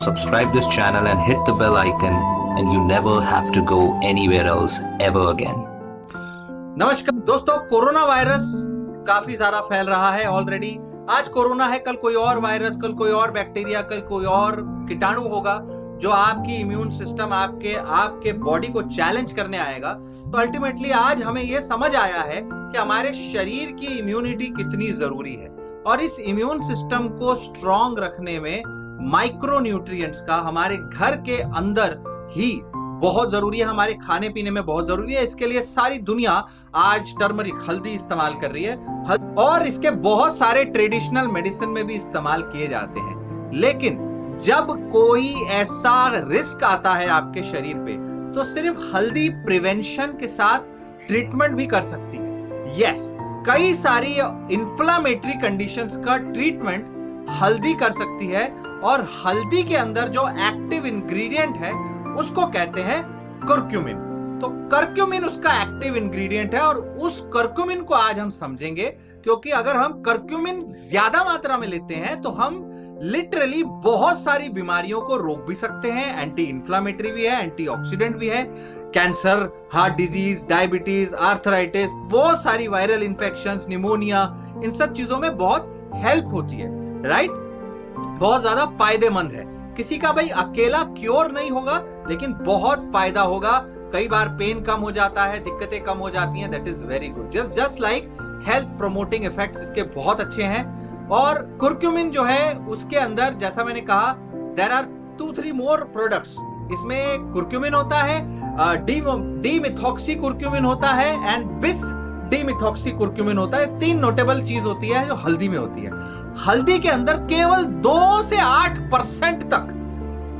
Subscribe this channel and hit the bell icon and you never have to go anywhere else ever again. नमस्कार दोस्तों, corona virus काफी ज्यादा फैल रहा है ऑलरेडी। आज कोरोना है, कल कोई और वायरस, कल कोई और बैक्टीरिया, कल कोई और कीटाणु होगा जो आपकी इम्यून सिस्टम, आपके बॉडी को चैलेंज करने आएगा। तो अल्टीमेटली आज हमें यह समझ आया है कि हमारे शरीर की इम्यूनिटी कितनी जरूरी है और इस इम्यून सिस्टम को स्ट्रॉन्ग रखने में माइक्रो न्यूट्रिएंट्स का हमारे घर के अंदर ही बहुत जरूरी है, हमारे खाने पीने में बहुत जरूरी है। इसके लिए सारी दुनिया आज टर्मरिक, हल्दी इस्तेमाल कर रही है और इसके बहुत सारे ट्रेडिशनल मेडिसिन में भी इस्तेमाल किए जाते हैं। लेकिन जब कोई ऐसा रिस्क आता है आपके शरीर पे, तो सिर्फ हल्दी प्रिवेंशन के साथ ट्रीटमेंट भी कर सकती है। यस, कई सारी इंफ्लामेटरी कंडीशंस का ट्रीटमेंट हल्दी कर सकती है और हल्दी के अंदर जो एक्टिव इंग्रेडिएंट है उसको कहते हैं करक्यूमिन। तो करक्यूमिन उसका एक्टिव इंग्रेडिएंट है और उस करक्यूमिन को आज हम समझेंगे, क्योंकि अगर हम करक्यूमिन ज्यादा मात्रा में लेते हैं तो हम लिटरली बहुत सारी बीमारियों को रोक भी सकते हैं। एंटी इंफ्लामेटरी भी है, एंटीऑक्सीडेंट भी है, cancer, heart disease, diabetes, arthritis, बहुत सारी वायरल इंफेक्शंस, निमोनिया, इन सब चीजों में बहुत हेल्प होती है, राइट? बहुत ज्यादा फायदेमंद है। किसी का भाई अकेला क्योर नहीं होगा, लेकिन बहुत फायदा होगा। कई बार पेन कम हो जाता है, दिक्कतें कम हो जाती हैं, that is very good. Just like health promoting effects इसके बहुत अच्छे हैं। और कुरक्यूमिन जो है उसके अंदर, जैसा मैंने कहा, देयर आर 2-3 मोर प्रोडक्ट्स। इसमें कुरक्यूमिन होता है, डीमिथॉक्सी कुरक्यूमिन होता है एंड बिस डीमिथॉक्सी कुरक्यूमिन होता है। 3 नोटेबल चीज होती है जो हल्दी में होती है। हल्दी के अंदर केवल 2 से 8% तक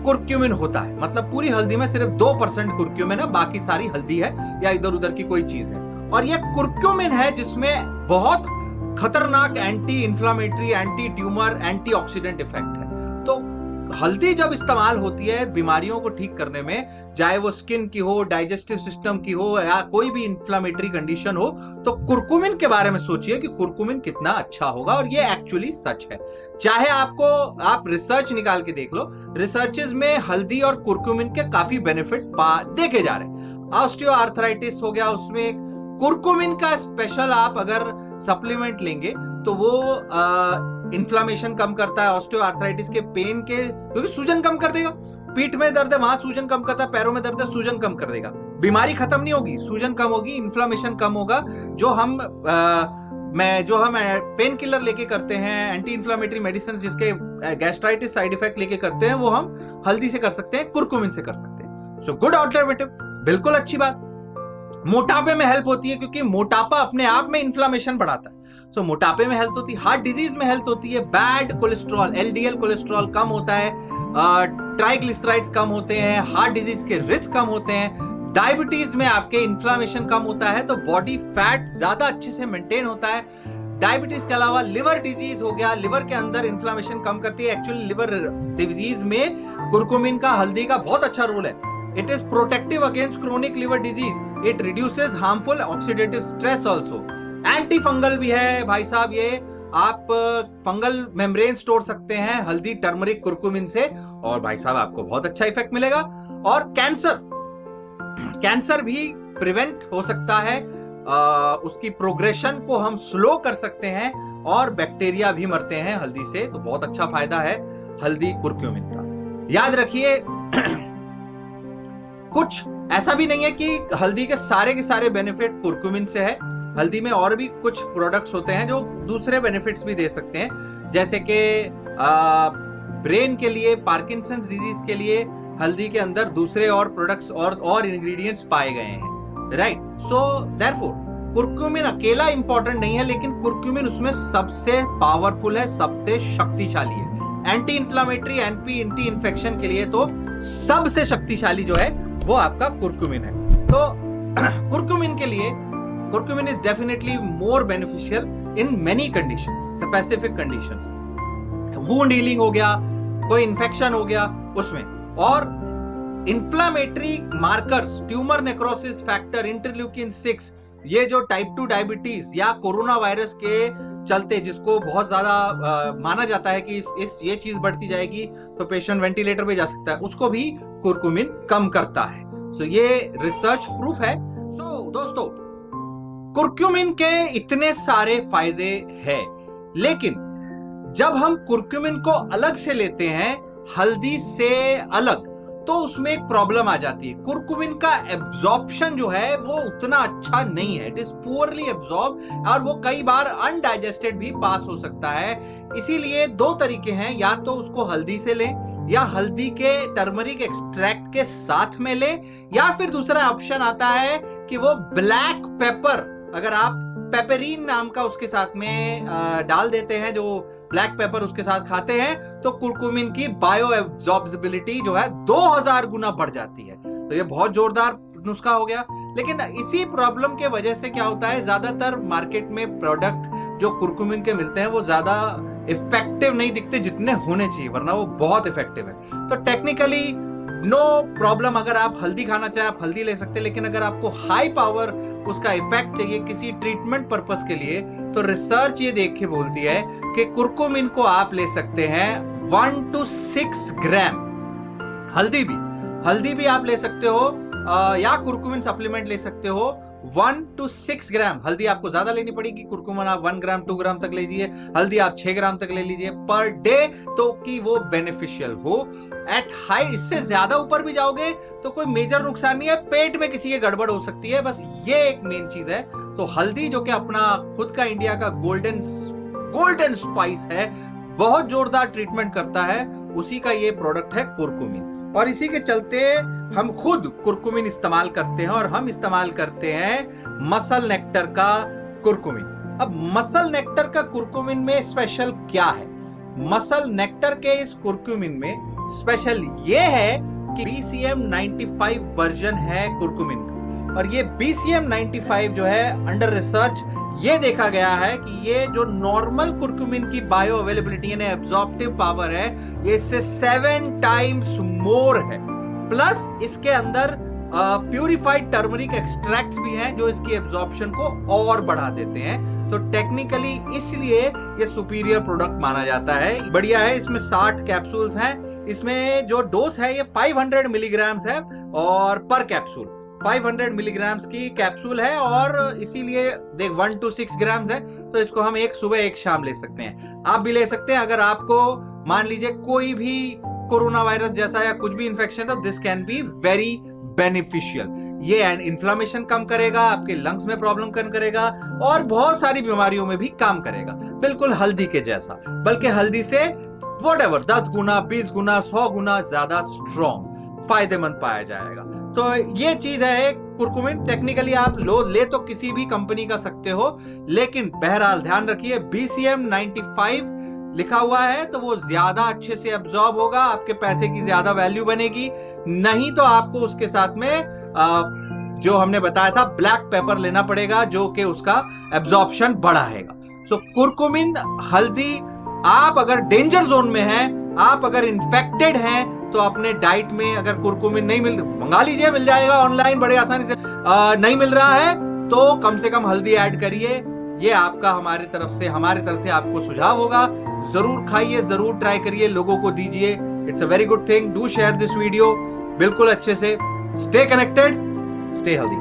कुरक्यूमिन होता है, मतलब पूरी हल्दी में सिर्फ 2% कुरक्यूमिन है, बाकी सारी हल्दी है या इधर उधर की कोई चीज है। और यह कुरक्यूमिन है जिसमें बहुत खतरनाक anti inflammatory, anti tumour, antioxidant effect है। तो हल्दी जब इस्तेमाल होती है बीमारियों को ठीक करने में, चाहे वो स्किन की हो, डाइजेस्टिव सिस्टम की हो या कोई भी इंफ्लामेटरी कंडीशन हो, तो कुरकुमिन के बारे में सोचिए कि कुरकुमिन कितना अच्छा होगा। और ये एक्चुअली सच है। चाहे आप रिसर्च निकाल के देख लो, रिसर्चेस में हल्दी और कुरकुमिन के काफी बेनिफिट देखे जा रहे हैं। ऑस्टियोआर्थराइटिस हो गया, उसमें कुरकुमिन का स्पेशल आप अगर सप्लीमेंट लेंगे तो वो इन्फ्लामेशन कम करता है, ऑस्टियोआर्थराइटिस के पेन के, क्योंकि सूजन कम कर देगा। पीठ में दर्द है, वहां सूजन कम करता है, पैरों में दर्द है, सूजन कम कर देगा। बीमारी खत्म नहीं होगी, सूजन कम होगी, इन्फ्लामेशन कम होगा। जो हम पेन किलर लेके करते हैं, एंटी इन्फ्लामेटरी मेडिसिन जिसके गैस्ट्राइटिस साइड इफेक्ट लेके करते हैं, वो हम हल्दी से कर सकते हैं, कुरकुमिन से कर सकते हैं। सो गुड ऑल्टरनेटिव, बिल्कुल अच्छी बात। मोटापे में हेल्प होती है, क्योंकि मोटापा अपने आप में इन्फ्लामेशन बढ़ाता है। सो मोटापे में हेल्प होती है, हार्ट डिजीज में हेल्प होती है, बैड कोलेस्ट्रॉल, एलडीएल कोलेस्ट्रॉल कम होता है, ट्राइग्लिसराइड्स कम होते हैं, हार्ट डिजीज के रिस्क कम होते हैं, डायबिटीज में आपके इन्फ्लामेशन कम होता है तो बॉडी फैट ज्यादा अच्छे से मेंटेन होता है। डायबिटीज के अलावा लिवर डिजीज हो गया, लिवर के अंदर इन्फ्लामेशन कम करती है। एक्चुअली लिवर डिजीज में कुरकुमिन का, हल्दी का बहुत अच्छा रोल है। It is protective against chronic liver disease, it reduces harmful oxidative stress also. Anti fungal भी है भाई साहब, ये आप फंगल मेम्ब्रेन तोड़ सकते हैं हल्दी, टर्मरिक, कुरकुमिन से, और भाई साहब आपको बहुत अच्छा इफेक्ट मिलेगा। और कैंसर भी प्रिवेंट हो सकता है, उसकी प्रोग्रेशन को हम स्लो कर सकते हैं, और बैक्टीरिया भी मरते हैं हल्दी से। तो बहुत अच्छा फायदा है हल्दी कुरक्यूमिन का, याद रखिए। कुछ ऐसा भी नहीं है कि हल्दी के सारे बेनिफिट कुरकुमिन से है। हल्दी में और भी कुछ प्रोडक्ट्स होते हैं जो दूसरे बेनिफिट्स भी दे सकते हैं, जैसे कि ब्रेन के लिए, पार्किंसंस डिजीज के लिए हल्दी के अंदर दूसरे और प्रोडक्ट्स और इंग्रेडिएंट्स पाए गए हैं, राइट? सो देयरफॉर कुरक्यूमिन अकेला इंपॉर्टेंट नहीं है, लेकिन कुरक्यूमिन उसमें सबसे पावरफुल है, सबसे शक्तिशाली है। एंटी इंफ्लामेटरी, एंटी इन्फेक्शन के लिए तो सबसे शक्तिशाली जो है वो आपका कुरक्यूमिन है। तो कुरक्यूमिन के लिए, कुरक्यूमिन is definitely more beneficial in many conditions, specific conditions. Wound healing हो गया, कोई इन्फेक्शन हो गया उसमें, और inflammatory markers, tumour necrosis factor, interleukin 6, ये जो टाइप 2 डायबिटीज या कोरोना वायरस के चलते, जिसको बहुत ज्यादा माना जाता है कि ये चीज बढ़ती जाएगी तो पेशेंट वेंटिलेटर पे जा सकता है, उसको भी कुरकुमिन कम करता है। सो ये रिसर्च प्रूफ है। सो दोस्तों, कुरकुमिन के इतने सारे फायदे हैं, लेकिन जब हम कुरकुमिन को अलग से लेते हैं हल्दी से अलग, तो उसमें एक प्रॉब्लम आ जाती है। कुरकुमिन का एब्जॉर्प्शन जो है वो उतना अच्छा नहीं है, इट इज पुअरली एब्जॉर्ब, और वो कई बार अनडाइजेस्टेड भी पास हो सकता है। इसीलिए दो तरीके हैं, या तो उसको हल्दी से लें या हल्दी के टर्मरिक एक्सट्रैक्ट के साथ में लें, या फिर दूसरा ऑप्शन आता है कि वो ब्लैक पेपर, अगर आप पेपरीन नाम का उसके साथ में डाल देते हैं, जो ब्लैक पेपर उसके साथ खाते हैं, तो कुरकुमिन की बायो एब्जॉर्बिलिटी जो है 2000 गुना बढ़ जाती है। तो ये बहुत जोरदार नुस्खा हो गया। लेकिन इसी प्रॉब्लम के वजह से क्या होता है, ज्यादातर मार्केट में प्रोडक्ट जो कुरकुमिन के मिलते हैं वो ज्यादा इफेक्टिव नहीं दिखते जितने होने चाहिए, वरना वो बहुत इफेक्टिव है। तो टेक्निकली नो प्रॉब्लम, अगर आप हल्दी खाना चाहे आप हल्दी ले सकते हैं, लेकिन अगर आपको हाई पावर उसका इफेक्ट चाहिए किसी ट्रीटमेंट पर्पस के लिए, तो रिसर्च ये देख के बोलती है कि कुरकुमिन को आप ले सकते हैं 1 to 6 ग्राम। हल्दी भी आप ले सकते हो, या कुरकुमिन सप्लीमेंट ले सकते हो 1 to 6 ग्राम। हल्दी आपको ज्यादा लेनी पड़ेगी, कुरकुमिन आप 1 ग्राम 2 ग्राम तक लीजिए, हल्दी आप 6 ग्राम तक ले लीजिए पर डे, तो कि वो बेनिफिशियल हो। एट हाई, इससे ज्यादा ऊपर भी जाओगे तो कोई मेजर नुकसान नहीं है, पेट में किसी के गड़बड़ हो सकती है, बस ये एक मेन चीज है। तो हल्दी जो कि अपना खुद का इंडिया का गोल्डन स्पाइस है, बहुत जोरदार ट्रीटमेंट करता है, उसी का ये प्रोडक्ट है कुरकुमिन। और इसी के चलते हम खुद कुरकुमिन इस्तेमाल करते हैं, और हम इस्तेमाल करते हैं मसल नेक्टर का कुरकुमिन। अब मसल नेक्टर का कुरकुमिन में स्पेशल क्या है? मसल नेक्टर के इस कुरकुमिन में स्पेशल ये है कि BCM 95 वर्जन है कुरकुमिन का, और ये BCM 95 जो है अंडर रिसर्च ये देखा गया है कि ये जो नॉर्मल कुरकुमिन की बायो अवेलेबिलिटी यानी एब्जॉर्प्टिव पावर है, ये इससे 7 टाइम्स मोर है। प्लस इसके अंदर प्यूरिफाइड टर्मरिक एक्सट्रैक्ट्स भी हैं जो इसकी एब्जॉर्प्शन को और बढ़ा देते हैं। तो टेक्निकली इसलिए ये सुपीरियर प्रोडक्ट माना जाता है। बढ़िया है, इसमें 60 कैप्सूल्स हैं। इसमें जो डोज है ये 500 मिलीग्राम्स है, और पर कैप्सूल 500 मिलीग्राम्स की कैप्सूल है, और इसीलिए देख 1 to 6 ग्राम्स है, तो इसको हम एक सुबह एक शाम ले सकते हैं। आप भी ले सकते हैं अगर आपको मान लीजिए कोई भी कोरोना वायरस जैसा या कुछ भी इन्फेक्शन है, this can be very beneficial. ये इन्फ्लामेशन कम करेगा, आपके लंग्स में प्रॉब्लम कम करेगा, और बहुत सारी बीमारियों में भी काम करेगा, बिल्कुल हल्दी के जैसा, बल्कि हल्दी से व्हाटएवर 10 गुना 20 गुना 100 गुना ज्यादा स्ट्रॉन्ग फायदेमंद पाया जाएगा। तो ये चीज है कुरकुमिन। टेक्निकली आप ले तो किसी भी कंपनी का सकते हो, लेकिन बहरहाल ध्यान रखिए BCM 95 लिखा हुआ है तो वो ज्यादा अच्छे से एब्जॉर्ब होगा, आपके पैसे की ज्यादा वैल्यू बनेगी। नहीं तो आपको उसके साथ में जो हमने बताया था ब्लैक पेपर लेना पड़ेगा, जो कि उसका एब्जॉर्प्शन बढ़ाएगा। सो कुरकुमिन, हल्दी, आप अगर डेंजर जोन में हैं, आप अगर इन्फेक्टेड हैं, तो अपने डाइट में अगर कुरकुमिन नहीं मंगा लीजिए, मिल जाएगा ऑनलाइन बड़े आसानी से। नहीं मिल रहा है तो कम से कम हल्दी ऐड करिए। ये आपका हमारी तरफ से आपको सुझाव होगा। जरूर खाइए, जरूर ट्राई करिए, लोगों को दीजिए। It's a very good thing. Do share this video बिल्कुल अच्छे से। Stay connected, stay healthy.